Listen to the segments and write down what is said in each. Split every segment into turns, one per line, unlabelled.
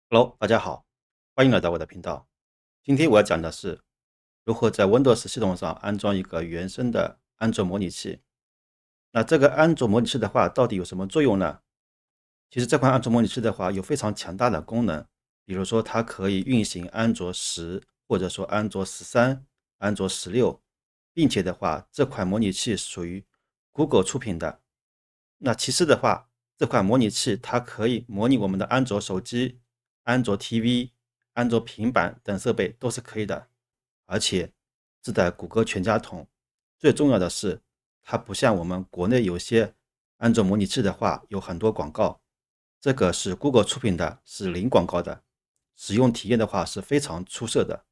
Hello，大家好，欢迎来到我的频道。今天我要讲的是如何在 Windows 系统上安装一个原生的安卓模拟器。那这个安卓模拟器的话，到底有什么作用呢？其实这款安卓模拟器的话，有非常强大的功能，比如说它可以运行安卓10，或者说安卓13、安卓16，并且的话，这款模拟器属于 Google 出品的。那其次的话，这款模拟器它可以模拟我们的安卓手机、安卓 TV、安卓平板等设备都是可以的，而且自带谷歌全家桶。最重要的是，它不像我们国内有些安卓模拟器的话有很多广告，这个是 Google 出品的，是零广告的，使用体验的话是非常出色的。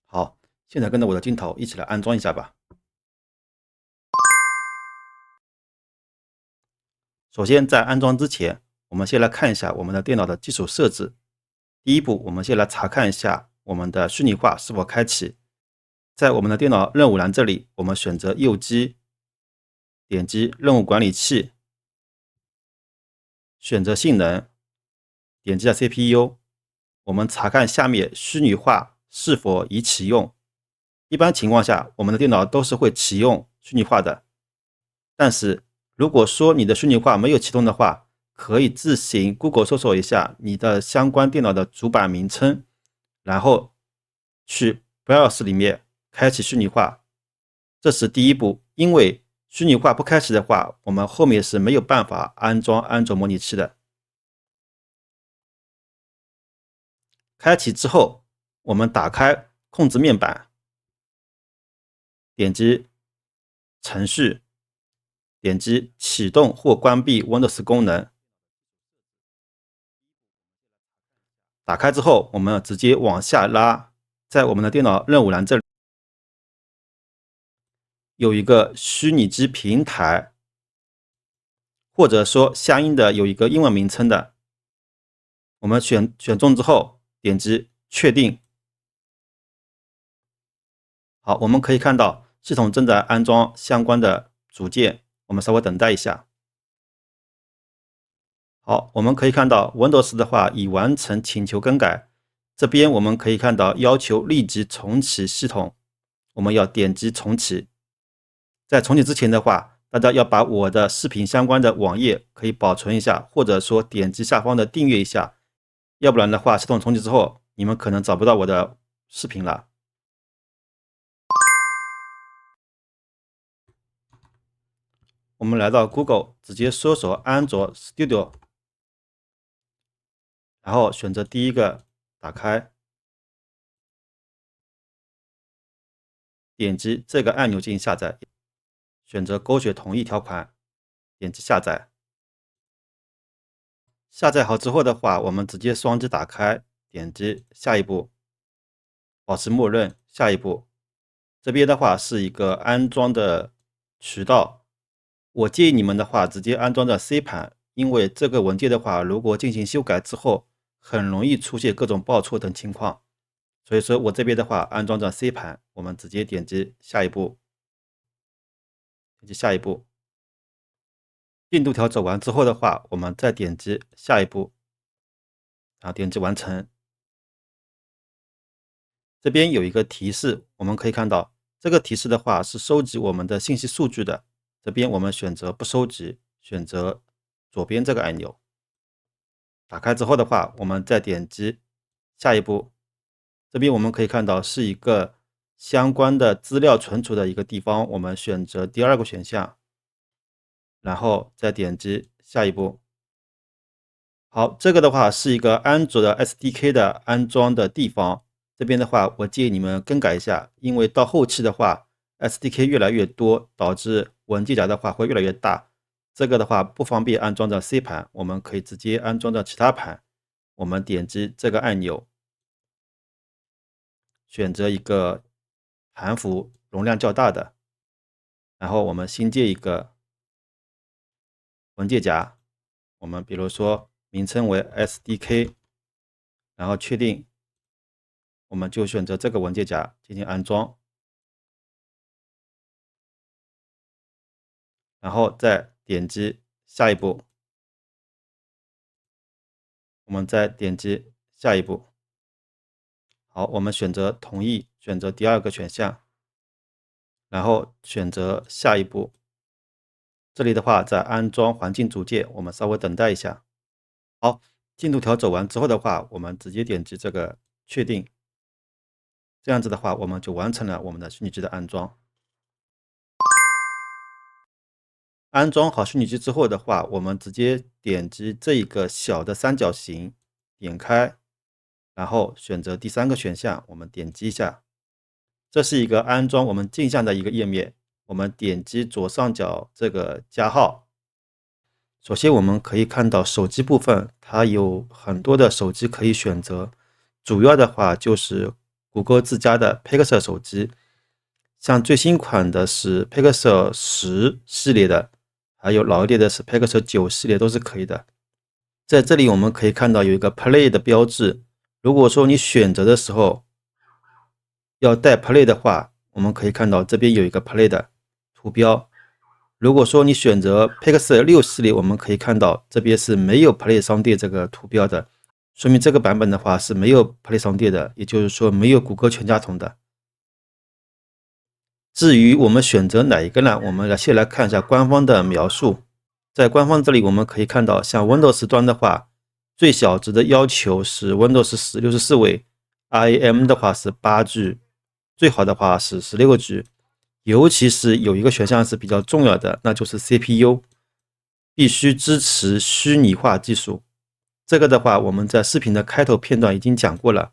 好，现在跟着我的镜头一起来安装一下吧。首先，在安装之前，我们先来看一下我们的电脑的基础设置。第一步，我们先来查看一下我们的虚拟化是否开启。在我们的电脑任务栏这里，我们选择右击，点击任务管理器，选择性能，点击下 CPU。我们查看下面虚拟化是否已启用。一般情况下，我们的电脑都是会启用虚拟化的。但是如果说你的虚拟化没有启动的话，可以自行 Google 搜索一下你的相关电脑的主板名称，然后去 BIOS 里面开启虚拟化。这是第一步，因为虚拟化不开启的话，我们后面是没有办法安装安卓模拟器的。开启之后，我们打开控制面板，点击程序，点击启动或关闭 Windows 功能。打开之后，我们直接往下拉，在我们的电脑任务栏这里有一个虚拟机平台，或者说相应的有一个英文名称的，我们选中之后，点击确定。好，我们可以看到系统正在安装相关的组件，我们稍微等待一下。好，我们可以看到 Windows 的话已完成请求更改，这边我们可以看到要求立即重启系统，我们要点击重启。在重启之前的话，大家要把我的视频相关的网页可以保存一下，或者说点击下方的订阅一下，要不然的话，系统重启之后，你们可能找不到我的视频了。我们来到 Google，直接搜索安卓 Studio， 然后选择第一个打开，点击这个按钮进行下载，选择勾选同意条款，点击下载。下载好之后的话，我们直接双击打开，点击下一步，保持默认，下一步。这边的话是一个安装的渠道，我建议你们的话直接安装在 C 盘，因为这个文件的话，如果进行修改之后，很容易出现各种报错等情况。所以说我这边的话安装在 C 盘，我们直接点击下一步，点击下一步。进度条走完之后的话，我们再点击下一步，然后点击完成。这边有一个提示，我们可以看到这个提示的话是收集我们的信息数据的。这边我们选择不收集，选择左边这个按钮。打开之后的话，我们再点击下一步。这边我们可以看到是一个相关的资料存储的一个地方，我们选择第二个选项，然后再点击下一步。好，这个的话是一个安卓的 SDK 的安装的地方。这边的话，我建议你们更改一下，因为到后期的话 ，SDK 越来越多，导致文件夹的话会越来越大。这个的话不方便安装在 C 盘，我们可以直接安装到其他盘。我们点击这个按钮，选择一个盘符容量较大的，然后我们新建一个文件夹，我们比如说名称为 SDK，然后确定。我们就选择这个文件夹进行安装，然后再点击下一步，我们再点击下一步。好，我们选择同意，选择第二个选项，然后选择下一步。这里的话，在安装环境组件，我们稍微等待一下。好，进度条走完之后的话，我们直接点击这个确定。这样子的话，我们就完成了我们的虚拟机的安装。安装好虚拟机之后的话，我们直接点击这一个小的三角形，点开，然后选择第三个选项，我们点击一下。这是一个安装我们镜像的一个页面。我们点击左上角这个加号。首先我们可以看到手机部分，它有很多的手机可以选择，主要的话就是谷歌自家的 Pixel 手机，像最新款的是 Pixel 10系列的，还有老一点的是 Pixel 9系列都是可以的。在这里我们可以看到有一个 Play 的标志，如果说你选择的时候要带 Play 的话，我们可以看到这边有一个 Play 的图标。如果说你选择 Pixel 6系列，我们可以看到这边是没有 Play 商店这个图标的，说明这个版本的话是没有 Play 商店的，也就是说没有谷歌全家桶的。至于我们选择哪一个呢？我们先来看一下官方的描述。在官方这里我们可以看到，像 Windows 端的话，最小值的要求是 Windows 10 64位 ，IM 的话是8G， 最好的话是16G。尤其是有一个选项是比较重要的，那就是 CPU 必须支持虚拟化技术。这个的话，我们在视频的开头片段已经讲过了。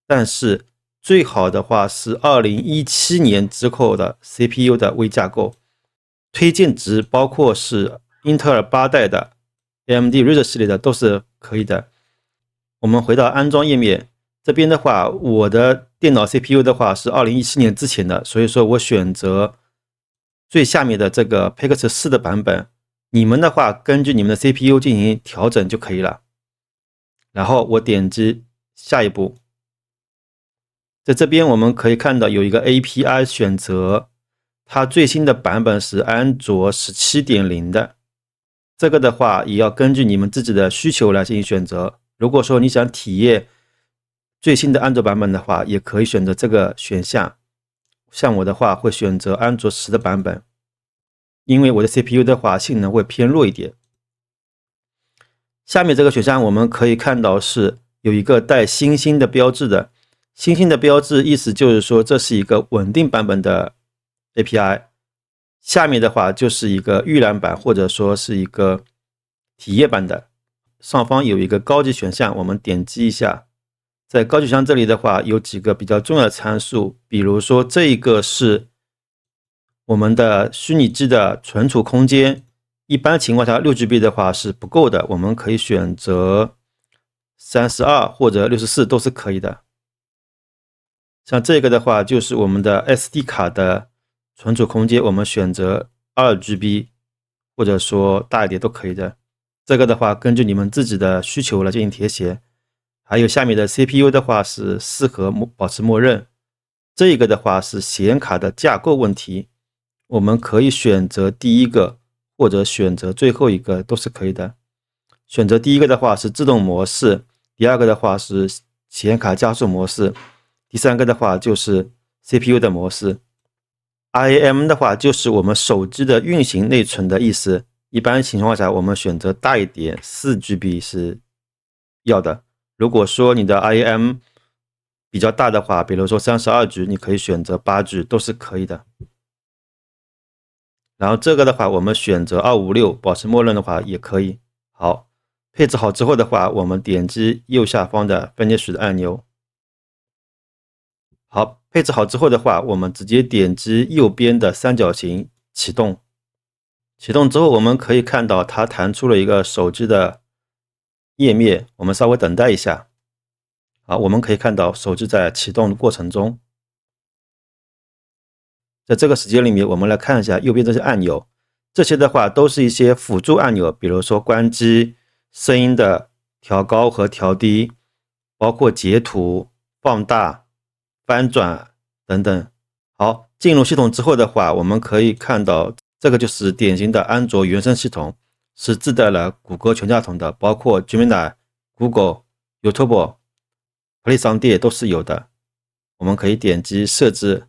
但是最好的话是2017年之后的 CPU 的微架构，推荐值包括是英特尔8代的、AMD Ryzen 系列的都是可以的。我们回到安装页面。这边的话，我的电脑 CPU 的话是2017年之前的，所以说我选择最下面的这个 Pixel 4的版本。你们的话，根据你们的 CPU 进行调整就可以了。然后我点击下一步，在这边我们可以看到有一个 API 选择，它最新的版本是安卓 17.0 的。这个的话也要根据你们自己的需求来进行选择。如果说你想体验最新的安卓版本的话，也可以选择这个选项。像我的话，会选择安卓10的版本，因为我的 CPU 的话性能会偏弱一点。下面这个选项我们可以看到是有一个带星星的标志的，星星的标志意思就是说这是一个稳定版本的 API。下面的话就是一个预览版或者说是一个体验版的，上方有一个高级选项，我们点击一下。在高级选项这里的话，有几个比较重要的参数，比如说这一个是我们的虚拟机的存储空间，一般情况下 6GB 的话是不够的，我们可以选择32或者64都是可以的。像这个的话就是我们的 SD 卡的存储空间，我们选择 2GB 或者说大一点都可以的。这个的话根据你们自己的需求来进行填写。还有下面的 CPU 的话是适合保持默认，这个的话是显卡的架构问题，我们可以选择第一个或者选择最后一个都是可以的。选择第一个的话是自动模式，第二个的话是显卡加速模式，第三个的话就是 CPU 的模式。IM 的话就是我们手机的运行内存的意思，一般情况下我们选择大一点 4GB 是要的。如果说你的 IM 比较大的话，比如说32G， 你可以选择8G 都是可以的。然后这个的话，我们选择256，保持默认的话也可以。好，配置好之后的话，我们点击右下方的 Finish 的按钮。好，配置好之后的话，我们直接点击右边的三角形启动。启动之后，我们可以看到它弹出了一个手机的页面，我们稍微等待一下。好，我们可以看到手机在启动的过程中。在这个时间里面，我们来看一下右边这些按钮，这些的话都是一些辅助按钮，比如说关机、声音的调高和调低，包括截图、放大、翻转等等。好，进入系统之后的话，我们可以看到这个就是典型的安卓原生系统，是自带了谷歌全家桶的，包括 Gemini、Google、YouTube Play 商店都是有的。我们可以点击设置，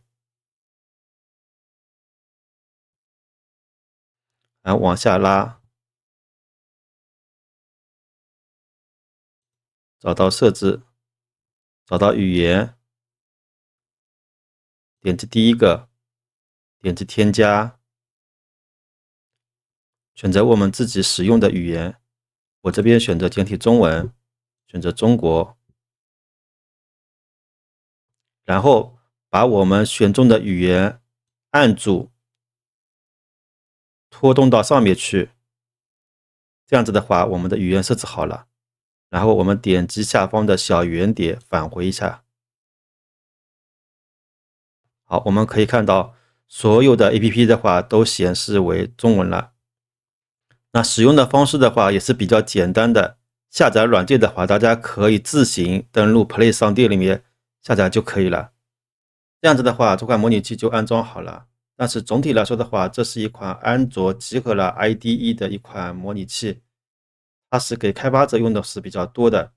然后往下拉，找到设置，找到语言，点击第一个，点击添加，选择我们自己使用的语言。我这边选择简体中文，选择中国，然后把我们选中的语言按住，拖动到上面去。这样子的话，我们的语言设置好了。然后我们点击下方的小圆点返回一下。好，我们可以看到所有的 APP 的话都显示为中文了。那使用的方式的话也是比较简单的。下载软件的话，大家可以自行登录 Play 商店里面下载就可以了。这样子的话，这款模拟器就安装好了。但是总体来说的话，这是一款安卓集合了 IDE 的一款模拟器，它是给开发者用的是比较多的。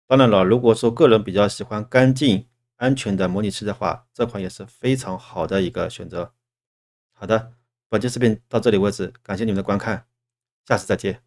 当然了，如果说个人比较喜欢干净、安全的模拟器的话，这款也是非常好的一个选择。好的，本期视频到这里为止，感谢你们的观看，下次再见。